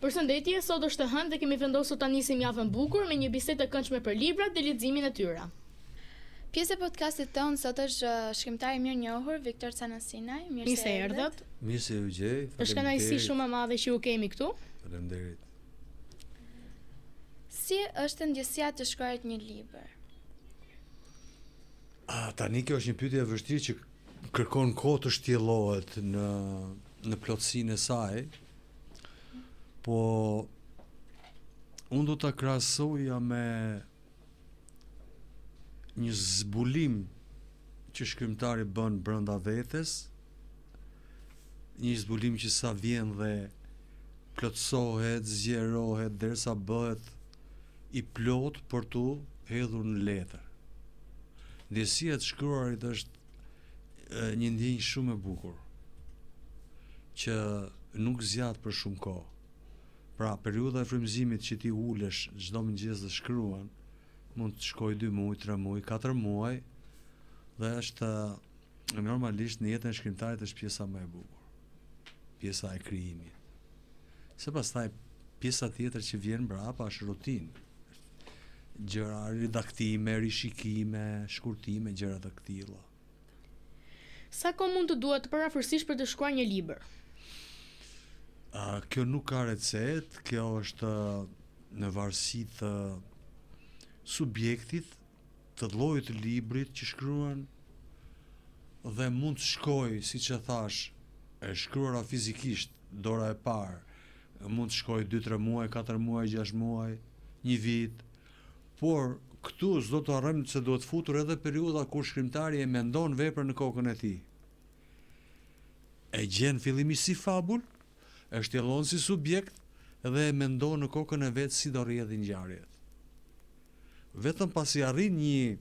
Përshëndetje, sot është e hënë dhe kemi vendosur ta nisim javën bukur me një bisedë të këndshme për librat dhe leximin e tyre. Pjesë e podcastit tonë sot është shkrimtari mirë njohur Viktor Canasinaj. Mirë se erdhët. Mirë se u gjej. Është kënaqësi shumë e madhe që ju kemi këtu. Faleminderit. Si është ndjesia të shkruarit një libër? Tani kjo është një pyetje e vështirë që kërkon kohë të shtjellohet në plotësinë e saj. Po unë do ta krahasoja me një zbulim që shkrimtari bën brenda vetes, një zbulim që sa vjen dhe plotësohet, zgjerohet derisa bëhet i plot për tu hedhur në letër. Ndjesia e shkruarit është një ndjenjë shumë e bukur që nuk zgjat për shumë kohë. Pra, periudha e frymëzimit që ti ulesh çdo mëngjes dhe shkruan, mund të shkojë 2 muaj, 3 muaj, 4 muaj, dhe është normalisht në jetën e shkrimtarit është pjesa më e bukur. Pjesa e krijimit. Se pastaj pjesa tjetër që vjen mbrapa është rutinë. Gjëra redaktime, rishikime, shkurtime, gjëra të këtilla. Sa kohë mund të duhet parafërsisht për të shkruar një libër? Kjo nuk ka recetë, kjo është në varësi të subjektit, të llojit të librit që shkruan, dhe mund të shkojë, siç e thash, e shkruara fizikisht, dora e parë, mund të shkojë 2-3 muaj, 4 muaj, 6 muaj, 1 vit, por këtu s'do të harrojmë se duhet futur edhe periudha kur shkrimtari e mendon veprën në kokën e tij. E gjen fillimisht si fabul, e shtjellon si subjekt dhe e mendon në kokën e vet si do rrjedhë ngjarjet. Vetëm pasi arrin një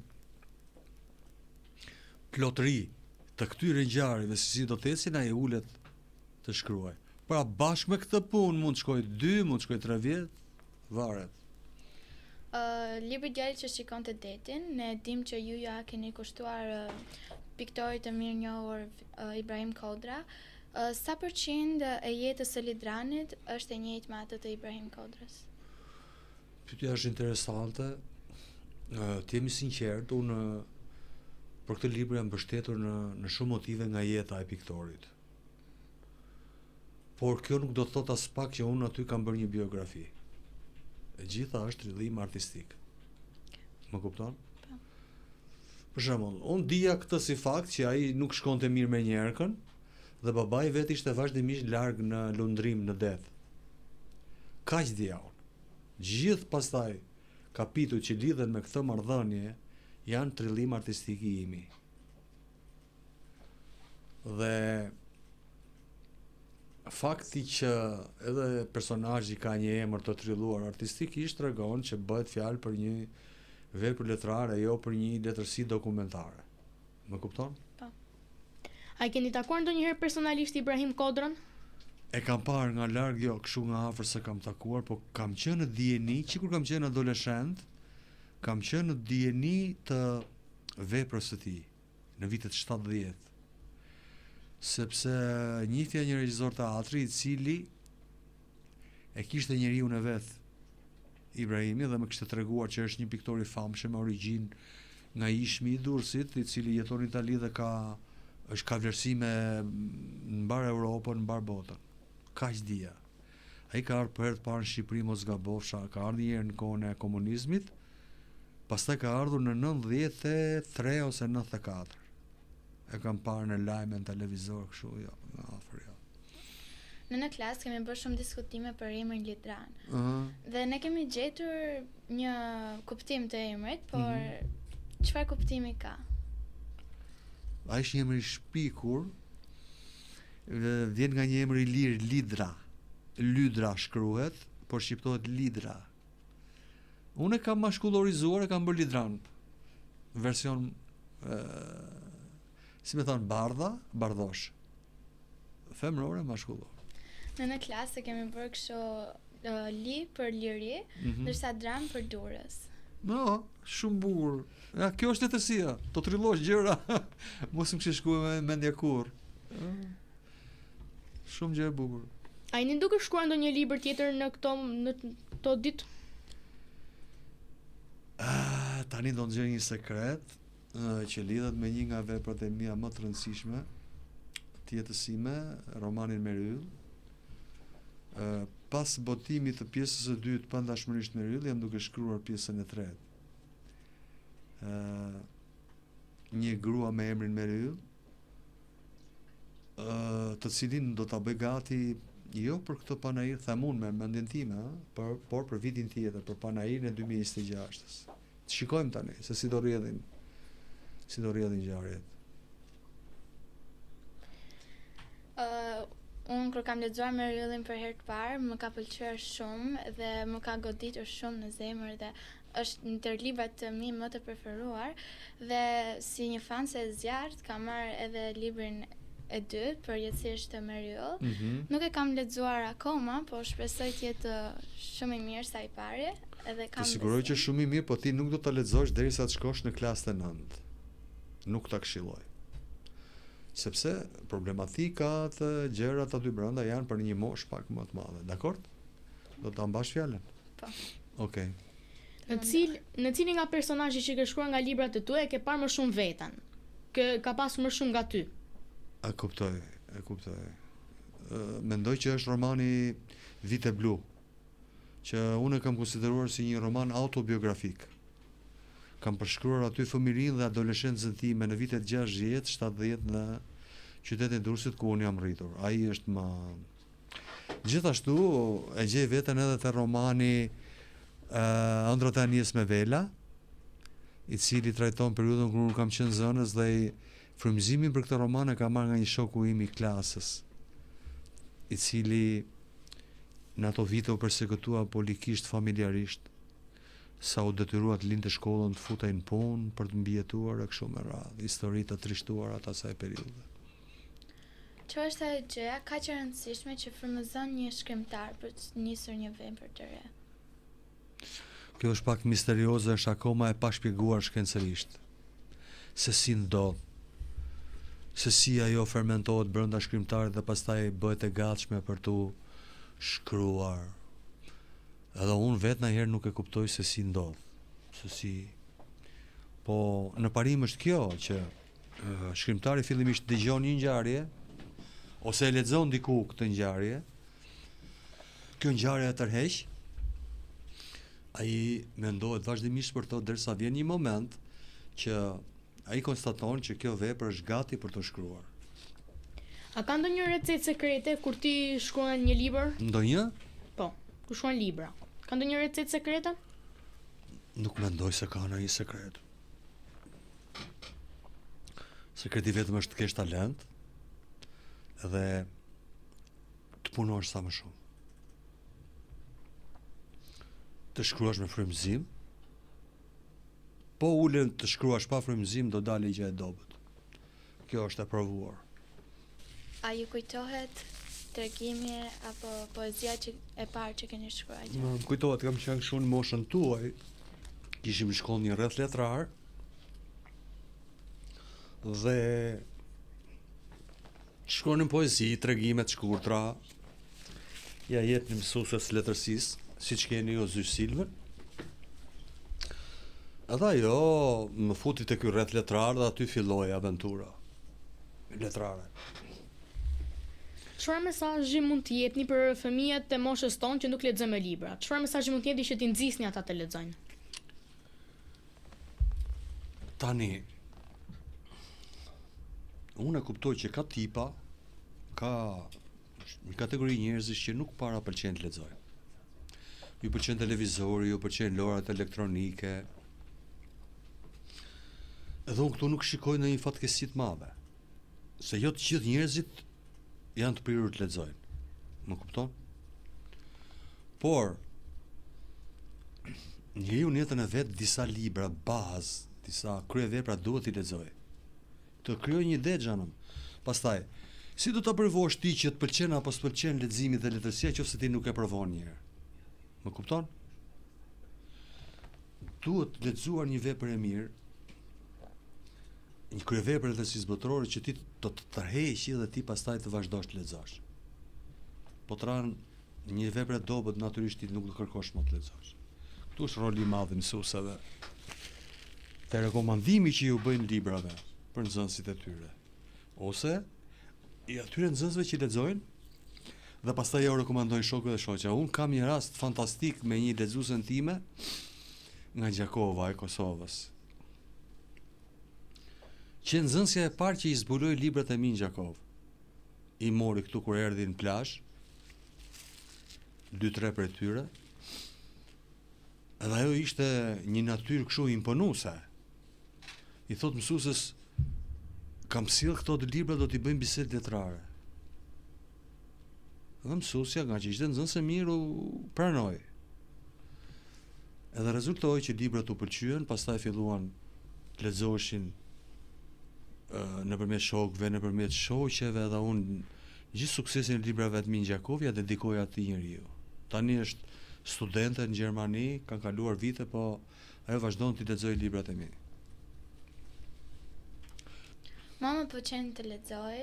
plotëri të këtyre ngjarjeve se si do të ecin, ai ulet të shkruaj. Pra bashkë me këtë punë mund të shkojë 2, mund të shkojë 3 vjet, varet. Libri Djalit që shikonte detin, ne dim që ju ja keni kushtuar piktorit të mirë njohur Ibrahim Kodra. Sa përqind e jetës së Lidranit është e njëjtë me atë të Ibrahim Kodras? Pyetja është interesante. Të jemi sinqert, unë për këtë libër jam mbështetur në shumë motive nga jeta e piktorit. Por kjo nuk do të thotë as pak që unë aty kam bërë një biografi. E gjitha është rrjedhim artistik. Më kupton? Po. Për shembull, unë dija këtë si fakt që ai nuk shkonte mirë me njerëkën dhe babai vet ishte vazhdimisht larg në lundrim në det. Kaq dija unë. Gjithë pastaj kapitujt që lidhen me këtë marrëdhënie janë trillim artistik i imi. Dhe fakti që edhe personazhi ka një emër të trilluar artistikisht tregon që bëhet fjalë për një vepër letrare, jo për një letërsi dokumentare. Më kupton? Po. A keni takuar ndonjëherë personalisht Ibrahim Kodran? E kam parë nga larg, jo, kështu nga afër se kam takuar, po kam qenë në dijeni, që kur kam qenë adoleshent, kam qenë në dijeni të veprës së tij në vitet 70. Sepse njihja një regjisor teatri i cili e kishte njeriu në vet Ibrahimi dhe më kishte treguar që është një piktor i famshëm me origjinë nga Ishmi i Durrësit, i cili jeton në Itali dhe ka vlerësime në mbar Europën, në mbar botën. Kaq dija. Ai ka ardhur për herë të parë në Shqipëri, mos gabofsha, ka ardhur një herë në kohën e komunizmit, pastaj ka ardhur në 93 ose 94. E kam parë në lajme në televizor kështu, jo, në afër, jo. Në klasë kemi bërë shumë diskutime për emrin Lidran. Dhe ne kemi gjetur një kuptim të emrit, por çfarë kuptimi ka? Ai është një emër i shpikur, vjen nga një emër i lirë, Lidra. Lydra shkruhet, por shqiptohet Lidra. Unë e kam mashkullorizuar, e kam bërë Lidran. Version si me thonë bardhosh. Femrore, mashkullor. Në klasë kemi bërë kështu li për liri, ndërsa dran për durrës. No, shumë bukur. Ja, kjo është letërsia. To trillosh gjëra. Mos më kishë shkuar me mendja kurrë. Shumë gjë e bukur. A jeni duke shkruar ndonjë libër tjetër në këto ditë? Tani do të nxjerr një sekret që lidhet me një nga veprat e mia më të rëndësishme të jetës sime, romanin Meryll. Pas botimit të pjesës së dytë pandashmërisht Meryll, jam duke shkruar pjesën e tretë. Një grua me emrin Meryll, të cilin do ta bëj gati jo për këtë panair, them unë me mendjen time, por për vitin tjetër, për panairin e 2026-s. Shikojmë tani se si do rrjedhin ngjarjet. Unë kur kam lexuar Meryllin për herë të parë, më ka pëlqyer shumë dhe më ka goditur shumë në zemër dhe është ndër librat të mi më të preferuar dhe si një fanse e zjarrt kam marrë edhe librin e dytë përjetësisht të Meryll. Nuk e kam lexuar akoma, po shpresoj të jetë shumë i mirë sa i pari. Edhe kam të siguroj që shumë i mirë, po ti nuk do ta lexosh derisa të shkosh në klasën e 9. Nuk ta këshilloj. Sepse problematikat, gjërat aty brenda janë për një moshë pak më të madhe. Dakord? Do ta mbash fjalën? Po. Okej. Në cilin nga personazhet që ke shkruar nga librat e tua e ke parë më shumë veten? Ka pasur më shumë nga ty? E kuptoj. Mendoj që është romani Vite Blu, që unë e kam konsideruar si një roman autobiografik. Kam përshkruar aty fëmijërinë dhe adoleshencën time në vitet 60, 70 në qytetin e Durrësit ku unë jam rritur. Ai është më gjithashtu e gjej veten edhe te romani Ëndrat e Anies me Vela, i cili trajton periudhën kur unë kam qenë zënës dhe frymëzimin për këtë roman e kam marrë nga një shoku im i klasës, i cili në ato vite u përsekutua politikisht, familjarisht, sa u detyrua të lindte shkollën, të futej në punë për të mbijetuar e kështu me radhë, histori të trishtuara të asaj periudhe. Që është ajo gjëja kaq e rëndësishme që frymëzon një shkrimtar për të nisur një vepër të re? Kjo është pak misterioze, është akoma e pashpjeguar shkencërisht. Se si ndodh, se si ajo fermentohet brenda shkrimtarit dhe pastaj bëhet e gatshme për tu shkruar. Edhe unë vetë ndonjëherë nuk e kuptoj se si ndodh. Po në parim është kjo që shkrimtari fillimisht dëgjon një ngjarje ose e lexon diku këtë ngjarje. Kjo ngjarje e tërheq. Ai mendohet vazhdimisht për to derisa vjen një moment që ai konstaton që kjo vepër është gati për të shkruar. A ka ndonjë recetë sekrete kur ti shkruan një libër? Ndonjë? Po, kur shkruan libra. Ka ndonjë recetë sekrete? Nuk mendoj se ka ndonjë sekret. Sekreti vetëm është të kesh talent dhe të punosh sa më shumë. Të shkruash me frymëzim. Po ulen të shkruash pa frymëzim do dalë gjë e dobët. Kjo është e provuar. A ju kujtohet tregimi apo poezia që e parë që keni shkruar? Më kujtohet, kam qenë kështu në moshën tuaj. Kishim shkollë një rreth letrar dhe shkruanim poezi, tregime të shkurtra. Ja jepnim mësuesës letërsisë, siç keni ju Zysh Silver. Edhe ajo më futi te ky rreth letrar dhe aty filloi aventura letrare. Çfarë mesazhi mund të jepni për fëmijët e moshës tonë që nuk lexojnë libra? Çfarë mesazhi mund të jepni që t'i nxisni ata të lexojnë? Tani unë e kuptoj që ka tipa, ka një kategori njerëzish që nuk para pëlqen të lexojnë. Ju pëlqen televizori, ju pëlqen lojrat elektronike. Edhe unë këtu nuk shikoj në një fatkesi të madhe. Se jo të gjithë njerëzit janë të prirur të lexojnë. Më kupton? Por njeriu në jetën e vet disa libra bazë, disa kryevepra duhet t'i lexojë. Të krijoj një ide xhanum. Pastaj, si do ta provosh ti që të pëlqen apo s'pëlqen leximi dhe letërsia nëse ti nuk e provon një herë? Më kupton? Duhet lexuar një vepër e mirë, një kryevepër letërsisë botërore që ti do të tërheqi dhe ti pastaj të vazhdosh të lexosh. po të ranë një vepër e dobët natyrisht ti nuk do kërkosh më të lexosh. Ktu është roli i madh i mësuesave. Te rekomandimi që ju bëjnë librave për nxënësit e tyre. Ose i atyre nxënësve që lexojnë dhe pastaj ja u rekomandojnë shokëve dhe shoqja. Unë kam një rast fantastik me një lexuesen time nga Gjakova e Kosovës. Që nxënësja e parë që i zbuloi librat e mi në Gjakovë. I mori këtu kur erdhi në plazh, 2-3 për tyre. Edhe ajo ishte një natyrë kështu imponuese. I thot mësuesës, kam sill këto të libra, do t'i bëjmë bisedë letrare. Dhe mësuesja, nga që ishte nxënës e mirë, u pranoi. Edhe rezultoi që librat u pëlqyen, pastaj filluan të lexoheshin nëpërmjet shokëve, nëpërmjet shoqeve, dhe unë gjithë suksesin e librave të mi në Gjakovë ja dedikoj atij njeriu. Tani është studente në Gjermani, kanë kaluar vite, po ajo vazhdon të lexojë librat e mi. Mama pëlqen të lexoj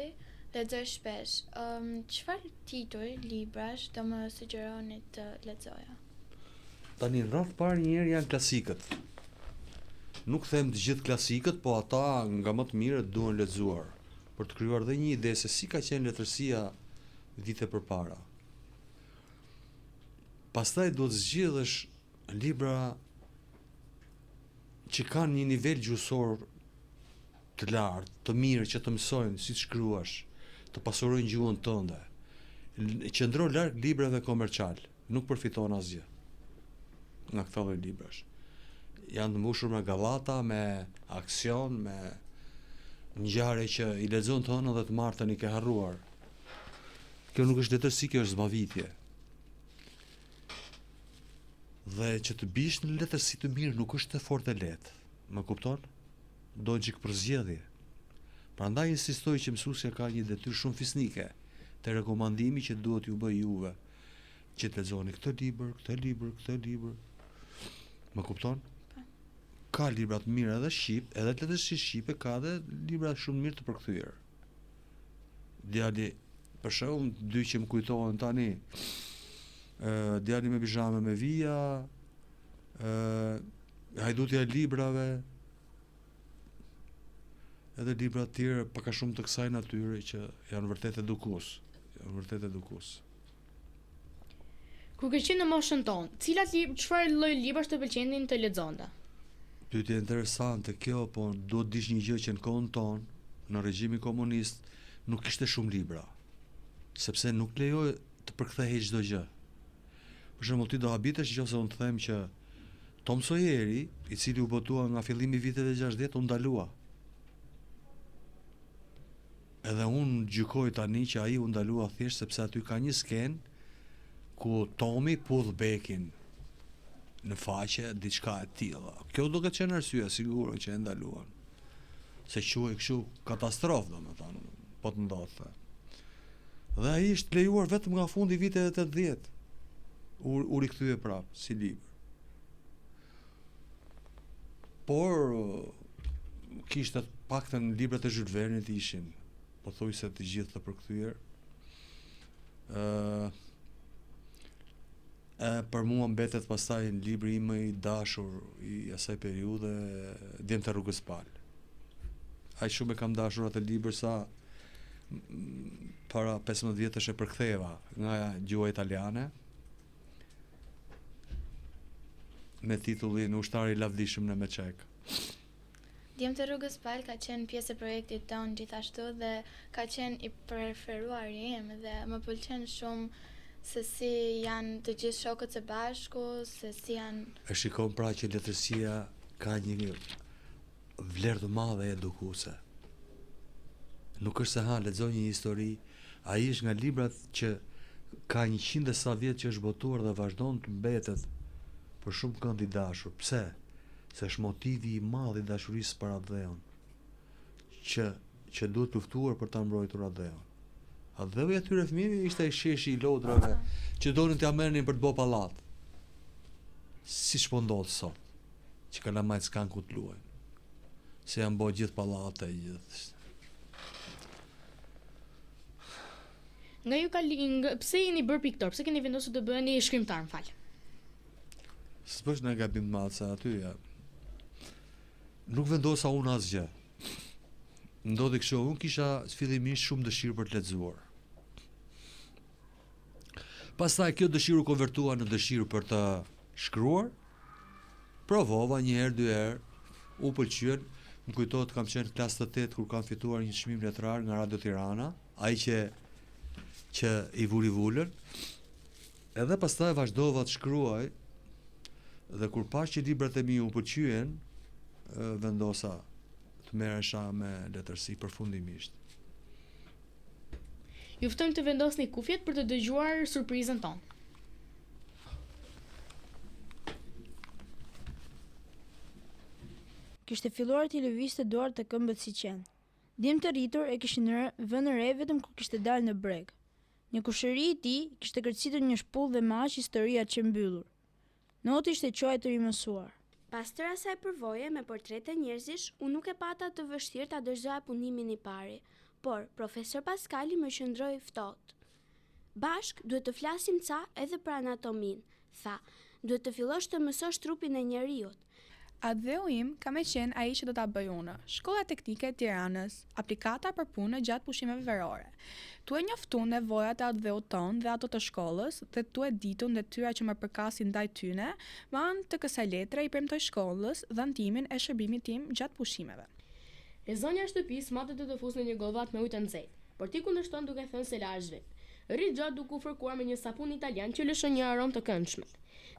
shpesh. Çfarë titull librash do më sugjeroni të lexoja? Tani në radhë parë një herë janë klasikët. Nuk them të gjithë klasikët, po ata nga më të mirët duhen lexuar, për të krijuar dhe një ide se si ka qenë letërsia vite përpara. Pastaj duhet zgjedhësh libra që kanë një nivel gjuhësor të lartë, të mirë, që të mësojnë si të shkruash, të pasurojnë gjuhën tënde. Qëndro larg librave komercial, nuk përfiton asgjë nga këto lloj librash. Janë të mbushur me gallata, me aksion, me ngjarje që i lexon të hënën dhe të martën i ke harruar. Kjo nuk është letërsi, kjo është zbavitje. Dhe që të bish në letërsi të mirë nuk është të fort e lehtë. Më kupton? Do një çik përzgjedhje. Prandaj insistoj që mësuesja ka një detyrë shumë fisnike te rekomandimi që duhet ju bëj juve, që të lexoni këtë libër. Më kupton? Ka libra të mirë edhe shqip, edhe letërsi shqipe, ka edhe libra shumë mirë të përkthyer. Djali, për shembull, dy që më kujtohen tani, Djali me pijame me vija, Hajdutja e librave, edhe libra të tjerë pak a shumë të kësaj natyre që janë vërtet edukues. Kur ke qenë në moshën tonë, çfarë lloj librash të pëlqenin të lexonte? Pyetje interesante kjo, po duhet dish një gjë që në kohën tonë, në regjimin komunist, nuk kishte shumë libra, sepse nuk lejoi të përkthehej çdo gjë. Për shembull, ti do habitesh nëse unë të them që Tom Sawyeri, i cili u botua nga fillimi i viteve 60, u ndalua. Edhe unë gjykoj tani që ai u ndalua thjesht sepse aty ka një skenë ku Tomi pudh bekin në faqe, diçka e tilla. Kjo do të qenë arsye sigurt që e ndaluan. Se quhej kështu katastrofë, domethënë, po të ndodhte. Dhe ai ishte lejuar vetëm nga fundi i viteve 80. U rikthye prapë si libër. Por kishte paktën librat e Jules Verne-it ishin pothuajse të gjithë të përkthyer. Për mua mbetet pastaj në libri im më i dashur i asaj periudhe, Djemtë e rrugës Pal. Aq shumë e kam dashur atë libër sa para 15 vjetësh e përktheva nga gjuha italiane me titullin Ushtari i lavdishëm në Meçek. Djemtë e rrugës Pal ka qenë pjesë e projektit tonë gjithashtu dhe ka qenë i preferuari im dhe më pëlqen shumë se si janë të gjithë shokët së bashku, se si janë... E shikon pra që letërsia ka një vlerë të madhe edukuese. Nuk është se lexoj një histori, ai është nga librat që ka 100 sa vjet që është botuar dhe vazhdon të mbetet për shumë kënd i dashur. Pse? Se është motivi i madh i dashurisë për Adheon, që duhet luftuar për ta mbrojtur Adheon. Adheu i atyre fëmijëve ishte ai sheshi i lodrave që donin t'ia merrnin për të bë pallat. Siç po ndodh sot, që kalamajt s'kan ku të luajnë. Se janë bërë gjithë pallate, gjithë. Nga ju pse jeni bërë piktor? Pse keni vendosur të bëheni shkrimtar, m'fal? S'bësh në gabim të madh se aty ja. Nuk vendosa unë asgjë. Ndodhi kështu, unë kisha fillimisht shumë dëshirë për të lexuar. Pastaj kjo dëshirë u konvertua në dëshirë për të shkruar. Provova një herë, dy herë, u pëlqyen. Më kujtohet kam qenë klasë të 8 kur kam fituar një çmim letrar nga Radio Tirana, ai që i vuri vulën. Edhe pastaj vazhdova të shkruaj. Dhe kur pash që librat e mi u pëlqyen, vendosa të merresha me letërsi përfundimisht. Ju ftojmë të vendosni kufjet për të dëgjuar surprizën tonë. Kishte filluar t'i lëvizte duart të këmbët si qen. Dim të rritur e kishin vënë re vetëm kur kishte dalë në breg. Një kushëri i tij kishte kërcitur një shpull dhe me aq historia që mbyllur. Noti ishte quajtur i mësuar. Pas tërë asaj përvoje me portrete njerëzish, unë nuk e pata të vështirë ta dorëzoja punimin i pari, por profesor Paskali më qëndroi ftohtë. Bashk duhet të flasim ca edhe për anatomin, tha. Duhet të fillosh të mësosh trupin e njeriut. Atë im ka me qenë ai që do ta bëj unë. Shkolla Teknike e Tiranës, aplikata për punë gjatë pushimeve verore. Tu e njoftuan nevojat e atë ton dhe ato të shkollës dhe tu e ditun detyra që më përkasin ndaj tyne, me anë të kësaj letre i premtoj shkollës dhëntimin e shërbimit tim gjatë pushimeve. E zonja e shtëpisë matet të fusë në një gollvat me ujë të nxehtë, por ti kundërshton duke thënë se la është vetë. Rrit gjatë duke u fërkuar me një sapun italian që lëshon një aromë të këndshme.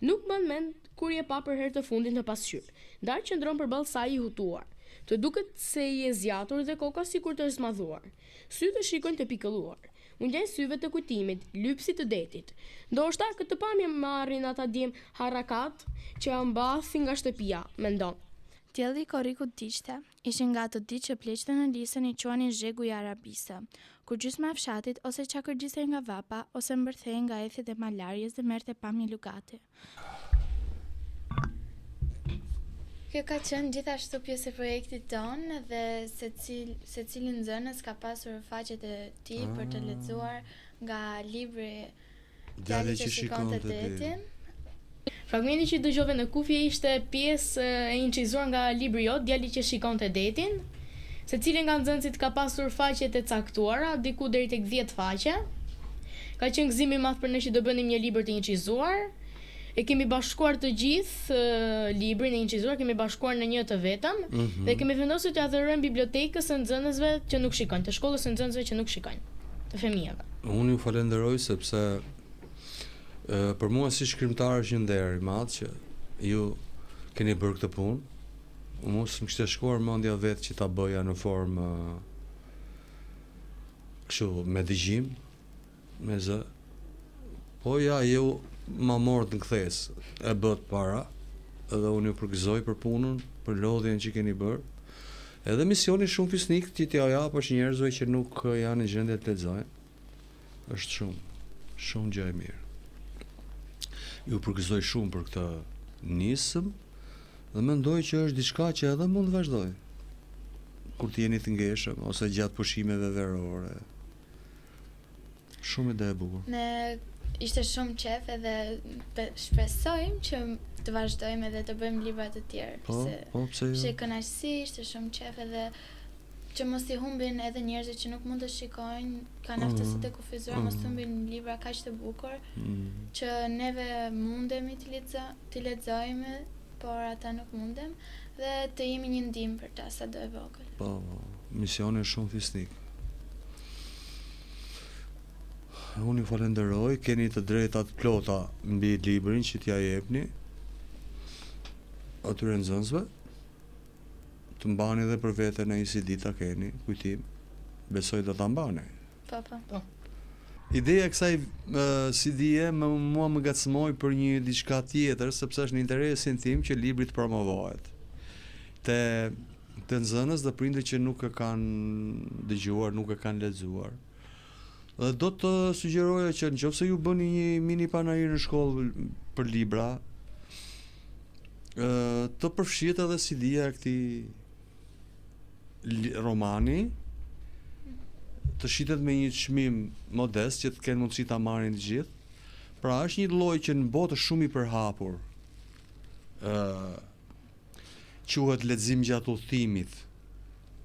Nuk bën mend kur je pa për herë të fundit në pasqyrë. Ndar qëndron përballë saj i hutuar. Të duket se i e zgjatur dhe koka sikur të zmadhuar. Sytë shikojnë të pikëlluar. U ngjen syve të kujtimit, lypsit të detit. Ndoshta këtë pamje marrin ata djem harrakat që mbathin nga shtëpia, mendon. Tjelli korrikut diqte, ishin nga ato ditë që pleqtë në lisën i quanin zhegu i arabisë, kur gjysma e fshatit ose qa kërgjiste nga vapa, ose mbërthej nga ethjet e malarjes dhe merte pamje lugati. Kjo ka qenë gjithashtu pjesë e projektit tonë dhe secili nxënës ka pasur faqet e tij për të lexuar nga libri Djali që shikonte detin. Fragmenti që dëgjove në kufje ishte pjesë e incizuar nga libri jot Djali që shikonte detin. Secili nga nxënësit ka pasur faqet e caktuara, diku deri tek 10 faqe. Ka qenë gëzim i madh për ne që do bënim një libër të incizuar. E kemi bashkuar të gjithë librin e incizuar, kemi bashkuar në një të vetëm dhe kemi vendosur të adhërojmë bibliotekës së nxënësve që nuk shikojnë, të shkollës së nxënësve që nuk shikojnë, të fëmijëve. Unë ju falenderoj sepse për mua si shkrimtar është një nder i madh që ju keni bërë këtë punë. Mos më kishte shkuar mendja vetë që ta bëja në formë kështu me dëgjim, me zë. Po ja, ju ma morët në kthes, e bët para, edhe unë ju përgëzoj për punën, për lodhjen që keni bërë. Edhe misioni shumë fisnik që t'ja japësh njerëzve që nuk janë në gjendje të lexojnë. Është shumë gjë e mirë. Ju përgëzoj shumë për këtë nisëm dhe mendoj që është diçka që edhe mund të vazhdoj. Kur të jeni të ngeshëm ose gjatë pushimeve verore. Shumë ide e bukur. Ne ishte shumë qef edhe shpresojmë që të vazhdojmë edhe të bëjmë libra të tjerë. Pse jo? Ishte kënaqësi, ishte shumë qef edhe që mos i humbin edhe njerëzit që nuk mund të shikojnë, kanë aftësitë e kufizuara, mos humbin libra kaq të bukur, që neve mundemi të lexojmë, por ata nuk mundem, dhe të jemi një ndihmë për ta sado e vogël. Po, misioni është shumë fisnik. Unë ju falenderoj, keni të drejtat plota mbi librin që t'ja jepni atyre nxënësve. Të mbani dhe për vete në isi dita keni, kujtim, besoj do ta mbani. Po. Ideja e kësaj CD-je mua më ngacmoi për një diçka tjetër, sepse është në interesin tim që libri të promovohet. Te nxënës dhe prindërit që nuk e kanë dëgjuar, nuk e kanë lexuar. Dhe do të sugjeroja që nëse ju bëni një mini panajir në shkollë për libra, të përfshihet edhe CD-ja e këtij romani të shitet me një çmim modest që të kenë mundësi ta marrin të gjithë. Pra është një lloj që në botë është shumë i përhapur. Quhet lexim gjatë udhëtimit.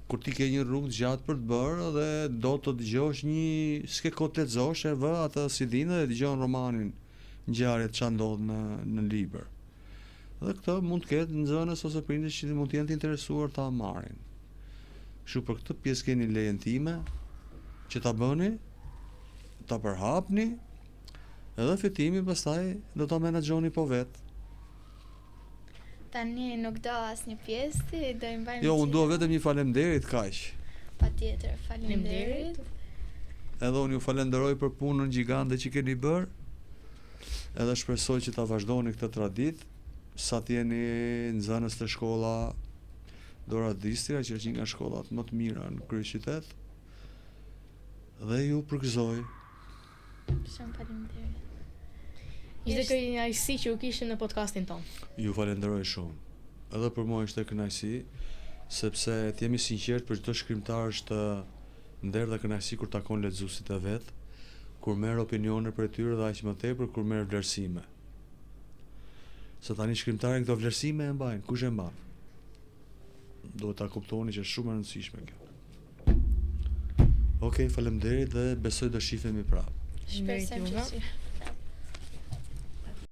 Kur ti ke një rrugë gjatë për të bërë dhe do të dëgjosh s'ke kohë të lexosh, e vë atë CD-n dhe dëgjon romanin, ngjarjet ç'a ndodh në libër. Dhe këtë mund të ketë nxënës ose prindërit që mund të jenë të interesuar ta marrin. Kështu për këtë pjesë keni lejen time që ta bëni, ta përhapni, edhe fitimi pastaj do ta menaxhoni po vetë. Tani nuk do asnjë pjesë, do i mbajmë. Jo, unë dua vetëm një faleminderit kaq. Patjetër, faleminderit. Edhe unë ju falenderoj për punën gjigande që keni bërë. Edhe shpresoj që ta vazhdoni këtë traditë, sa të jeni nxënës të shkolla Dora Distria, që është një nga shkollat më të mira në kryeqytet. Dhe ju përgëzoj. Shumë faleminderit. Ishte kënaqësi që u kishim në podcastin ton. Ju falenderoj shumë. Edhe për mua ishte kënaqësi, sepse të jemi sinqert, për çdo shkrimtar është nder dhe kënaqësi kur takon lexuesit e vet, kur merr opinione për tyre dhe aq më tepër kur merr vlerësime. Se tani shkrimtarët këto vlerësime e mbajnë, kush e mban? Duhet ta kuptoni që është shumë e rëndësishme kjo. Okej, faleminderit dhe besoj do shihemi prapë. Shpresoj që